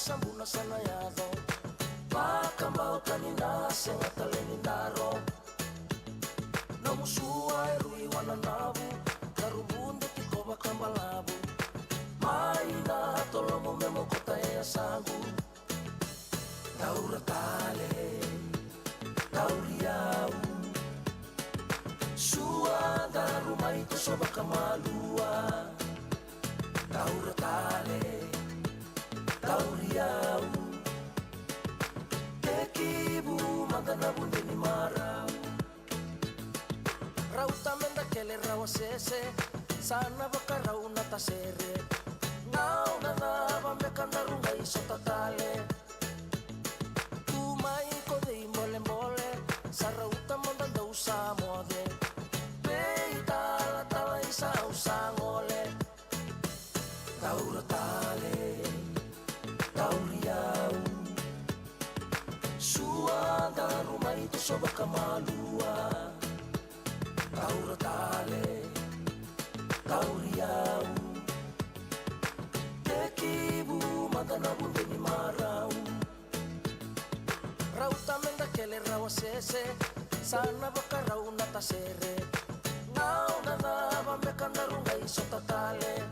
sambuna sana yadho Pakambao kanina senga talenindaro Na musua erui wananabu Karubunde tikoba kambalabu Maina tolomo memo kota ea sangu Taura tale Tauriau Sua da rumah itu soba kamalua Taura tale Tauriau Tekibu magana bunde ni marau Rauta menda kele rawa sese Sana baka rauna tasere Ngau na naba meka narunga iso tatale Tumai kode imbole mbole Sarauta mandanda usa mode Beitala tala isa usa ngole Taura tale Tauriau Sua da rumah itu soba kamalua Taura tale Tauriau Tekibu magana bunde ni marau Rauta menda kele rawa sese Sana baka rauna tasere Ngau na naba meka narunga iso tatale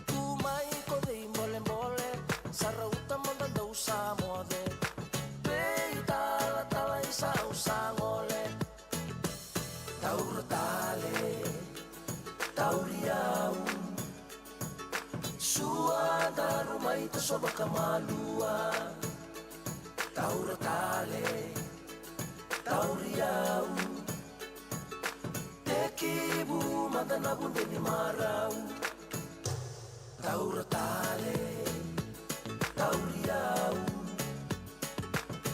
Tumai kode imbole mbole Sarauta mandanda usa mode Beitala tala isa usa ngole Taura tale Tauriau Sua da rumah itu soba kamalua Taura tale Tauriau Tekibu magana bunde ni marau Taura tale Tauriau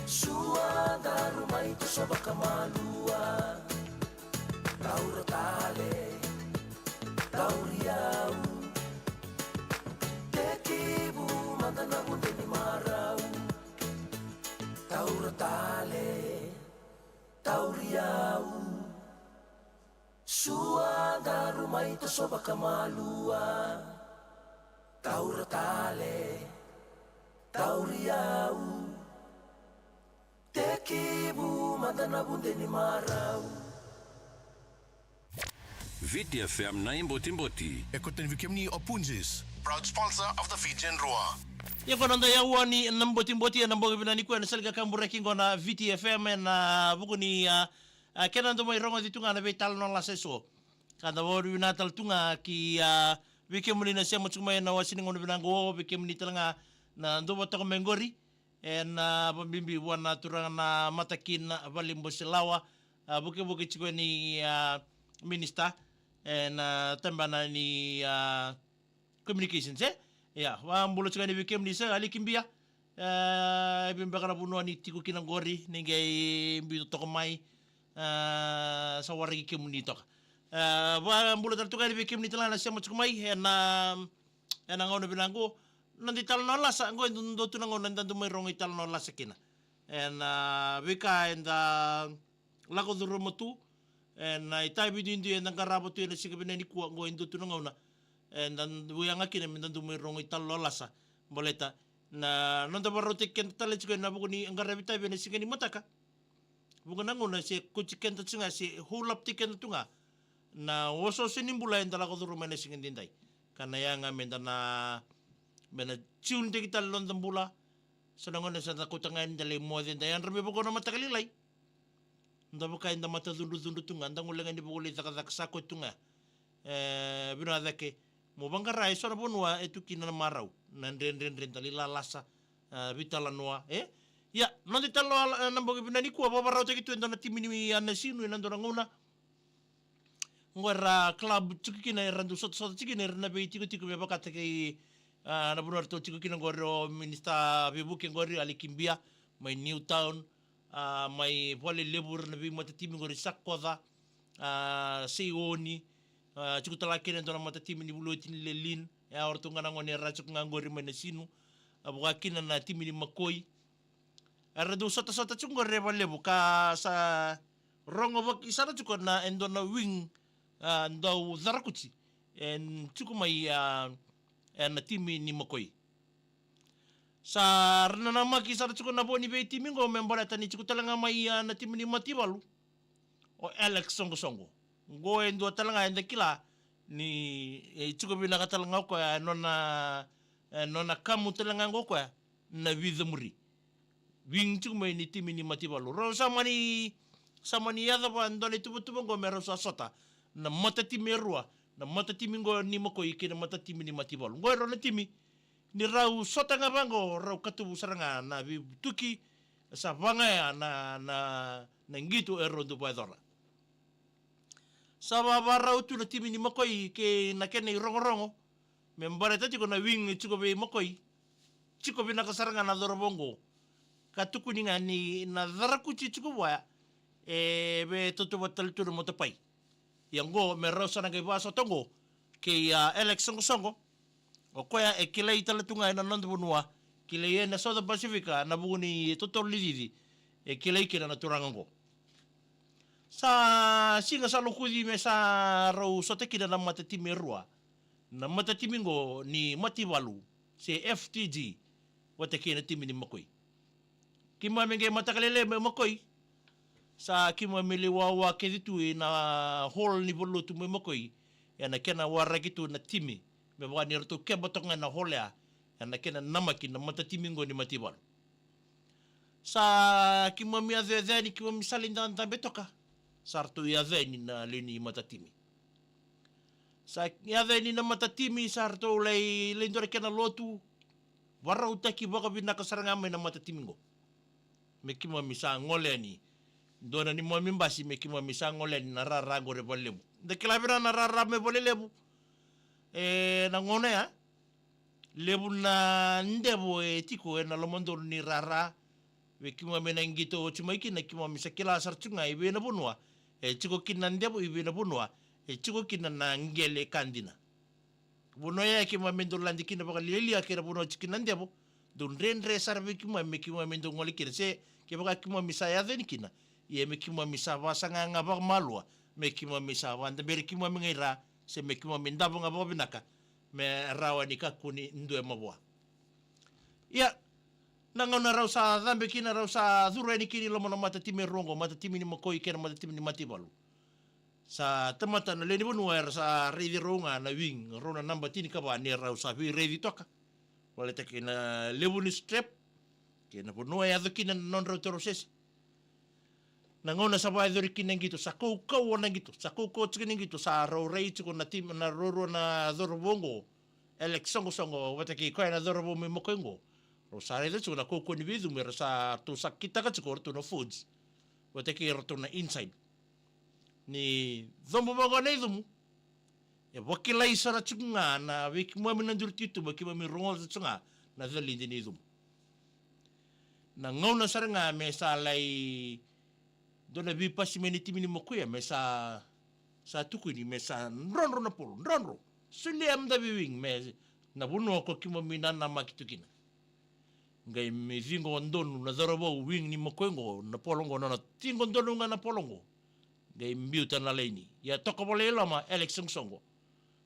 Sua da rumah itu soba kamalua Taura tale Tauriau Tekibu magana bunde ni marau Taura tale Tauriau Sua da rumah itu soba kamalua Taura tale Tauriau Tekibu magana bunde ni marau VTFM na Imboti. Ekoten vikemni Opunzis, proud sponsor of the Fijian Roar. Yako nando ya uani Mboti na mboga binani kwa nasalga kambura kingo na VTFM na buku ni kena ndo mai rongo ditunga na betal non la seso. Kada woru natal tunga ki vikemni na sema tsuma na wasini ngono binango vikemni talanga na ndo botako mengori en bimbi wana turanga na matakin valimbo selawa buke chiko ni minister en tambana ni communications ya wa mbulo tsika ni bikem ni sa ali kimbia bimba kana bunwa ni tiku kinangori ningai mbito toko mai sa wari kim ni tok wa mbulo tal tukani bikem ni tala na sema tsumai en ngono binango nandi tal no la sa ngo ndo tunango nandandu mai rongi tal no la sakina en wika en lago duro motu en itai bidindu en ngarabo tu en sikabene ni ku ngo ndo tunango na en dan uyanga kine nandandu mai rongi tal no la sa boleta na nanda barote ken tal chiko na buguni ngarabi tai bene sikani motaka bugunango na se kuchiken tsunga se hulap tiken tunga na woso sinimbula en lago duro mene sikandi ndai kana yanga mendana bena tune de kita london bula sanangon sa takutangan dali mo din dayan rabi ko na matakalilay nda ba kain da matadundu tunga ndang ulangan di buguli sakasako tunga binada ke mo bangara iso na bonwa etu kina maraw nandren talila lasa vitala noa ya non di talo nambo binani ko babaraw te kitu ndana timini anasinu nandona nguna ngora club tukina randu sot tukina na be tiku me bakata ke na bunar to tiku kina ngoro minista bibuke ngori alikimbia mai Newtown mai pole lebur na bi matatimi ngori sakoda seoni tiku talakene ndona matatimi ni bulotin lelin ya orto ngana ngone rachuk ngangori mai nasinu abukakina na timi ni makoi aradu sota chungore vale buka sa rongo bak isara chukor na endona wing ndau zarakuchi en chukumai en timi ni makoi sa rana maki sa chuko na boni be timingo membara tani chuko talanga mai na timini mativalu o Alex Songo Songo go endo talanga enda kila ni chuko bina katalanga ko nona kamu talanga go ko na vidhumuri wing chuko mai ni timini mativalu ro samani yada ba ndole tubu go mero sa sota na matati merua na matati mingo ni mako iki na matati mini mativalu go ro na timi ni rau sota nga bango rau katubu saranga na tuki sa vanga na ngito rondo paidora sa rau tu na timi ni makoi ke na kene rongo membara tati ko na wing chiko be makoi chiko be na kasaranga na dorobongo katuku ni nga ni na darakuchi chiko wa be toto batal tu mo tapai yang go me rau sana ke baso tongo ke Alex Songo o koya e kilei talatunga ina nandu bunua kilei e na South Pacifica na buguni totoli didi e kilei kina na turangango sa singa sa lukudi me sa rau sote kina na matatimi rua na matatimingo ni mativalu se FTG wate kina timi ni makoi kima menge matakalele me makoi sa kima miliwawa keditu na hall ni bolutu me makoi ya na kena warakitu na timi me wani roto ke botonga na holea na kena namaki na matatimingo ni mativalu sa kima mi adeni kima mi salinda betoka sarto ya adeni na lini matatimi sa ya adeni na matatimi sarto lei lendore kena lotu warau taki baka bina kasaranga me na matatimingo me kima mi sa ngoleni dona ni mo mimbasi me kima mi sa ngoleni na rara gore bolebu de kilabira na rara me bolelebu na ngone ya lebu na ndebo tiko na lomondo ni rara we kima mena ngito chumaiki na kima misakila sarchunga ibe na bunwa chiko kina ndebo ibe na bunwa chiko kina na ngele kandina buno ya kima mendo landi kina baka lili akira buno chikina ndebo don rendre sarve kima mendo ngoli kira se ke baka kima misaya den kina ye me kima misava sanga ngaba malwa me kima misava ndabere kima mengira se me kima mindabo nga bobinaka me rawa ni kakuni ndue mabwa ya nangona raw sa dhambe kina raw sa dhura ni kini lomo na matatimi rongo matatimi ni makoi kena matatimi ni mativalu sa tamata na leni bonua sa reidi ronga na wing rona namba tini kaba ni raw sa reidi toka wala takina lebu ni strap kena bonua ya kina non raw toroses nangona sa bai dori kina ngito sa koukou na ngito sa koukou tsiki ngito sa raw rei tsiko na tim na roro na dorobongo Alex Songo wataki koe na dorobongo mokoingo ro sa rei tsiko na koukou ni vidu mera sa tu sakita ka tsiko to na foods wataki roto na inside ni zombo bongo na idumu e wakilai sara tsunga na wiki mo mina durtitu ba kima mi rongo tsunga na zalindi ni idumu na ngona saranga me sa lai dona vi pasi meni timini mokuya me sa tuku ni me sa nronro na polo nronro suli am da viwing me na buno ko kimo mina na makitukina ngai me vingo ndonu na dorobo wing ni mokuengo na polongo na tingo ndonu nga na polongo ngai mbiuta na leini ya toko bole lama Alex Songo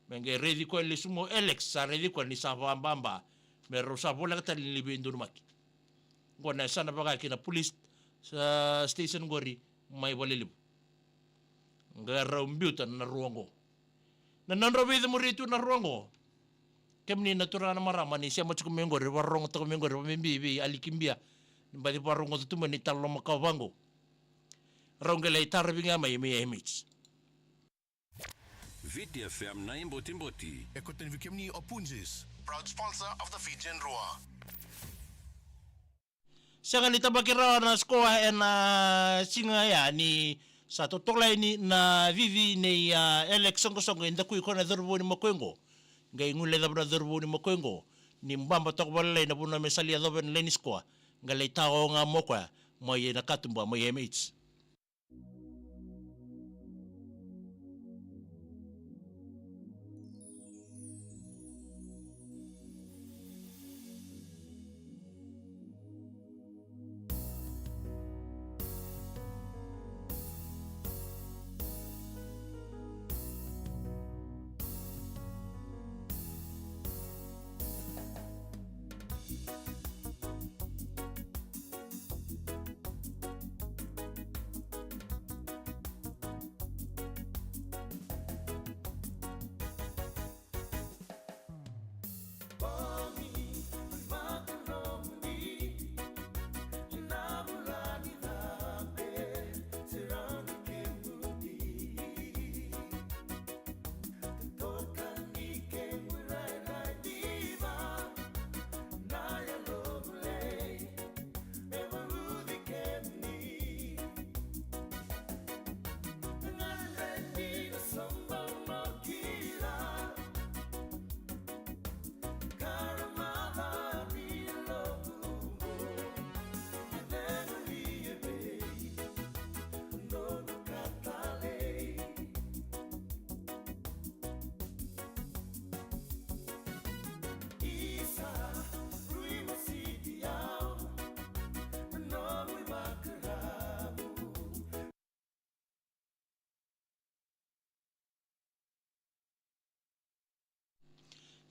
me ngai ready ko le sumo Alex sa ready ko ni sa bamba me rosa bola ka tali libi ndonu maki ngona sana baga kina police sa station gori mai bolelibu ngara mbiuta na ruango na nanro be muritu na ruango kemni natura na marama ni sia machuko mengo re warong to mengo re mimbi alikimbia mbadi warong to tumani talo makawango rongele tarbinga mai me emits VTFM na Imboti. Ekoten Vikemni Opunjis, proud sponsor of the Fijian Roar. Siya nita bakira na skoa na singa ya ni sa totoklay ni na vivi ni Alex Songo inda kuy ko na dorbo ni makwengo ngay ngule da bra dorbo ni makwengo ni mbamba tok balay na buna mesali adoben lenis ko ngalay tao nga mo kwa mo ye nakatumba mo ye mates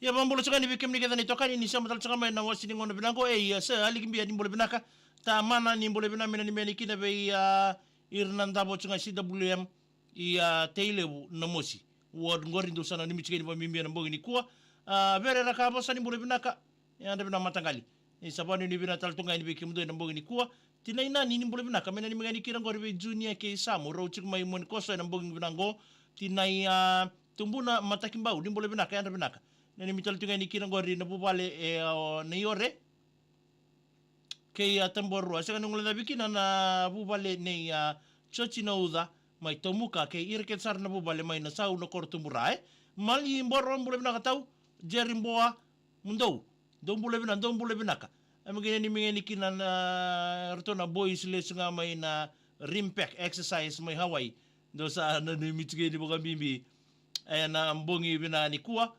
Ya mambulo tsaka ni bikem ni kadani tokani ni sama tal tsaka mai na wasi ni ngono binango sa ali kimbi ni bole binaka ta mana ni bole binamina ni meni kina be irnanda bo tsaka CWM teilebu na mosi wod ngori ndo sana ni michigeni ba mimbi na mbogi ni kuwa vere raka bo sani bole binaka ya anda bina matangali ni sabani ni bina tal tunga ni bikem do na mbogi ni kuwa tinaina ni bole binaka mena ni mengani kira ngori be junior ke samu ro tsik mai mon koso na mbogi binango tinai tumbuna matakimbau ni bole binaka ya anda binaka nani mital tunga ni kira ngori na bubale na yore ke tamboru asa kan ngula bikina na bubale ne chochi na uda mai tomuka ke irke sar na bubale mai na sau na kortumura mali mboro mbule binaka tau jerimboa mundou dombule bina dombule binaka amagene ni mingeni kina na rtona boys le sunga mai na rimpek exercise mai Hawaii do sa na ni mitige ni boga bimbi na mbongi bina ni kuwa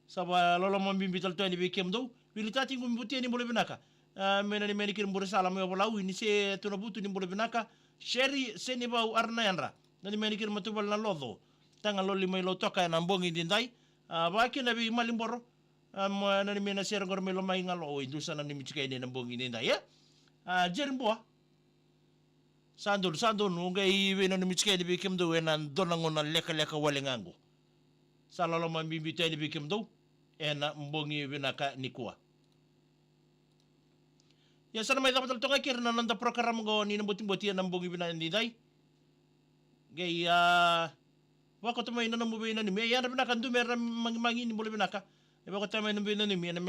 saba lolo mambimbi tal tani be kemdo bilitati ngum buti ni bole binaka mena ni meni kirim bore sala mo bolawi ni se tuna butu ni bole binaka sheri seni bau arna yanra nani meni kirim matubal na lodo tanga loli mai lo toka na mbongi dindai ba ki na bi malimboro nani mena ser ngor melo mai ngalo o indusa na ni michike ni na mbongi dindai ya jerimboa sandul ngai we na ni michike ni be kemdo na donango na leka wale ngango sala lo mambimbi tani be kemdo ena mbongi binaka nikua ya sana mai dapat tonga kirna nanda program go ni namboti na mbongi binaka ni dai gaya wako to mai na mubina ni me ya na binaka ndume mangi ni bole binaka e wako to mai na mubina ni me na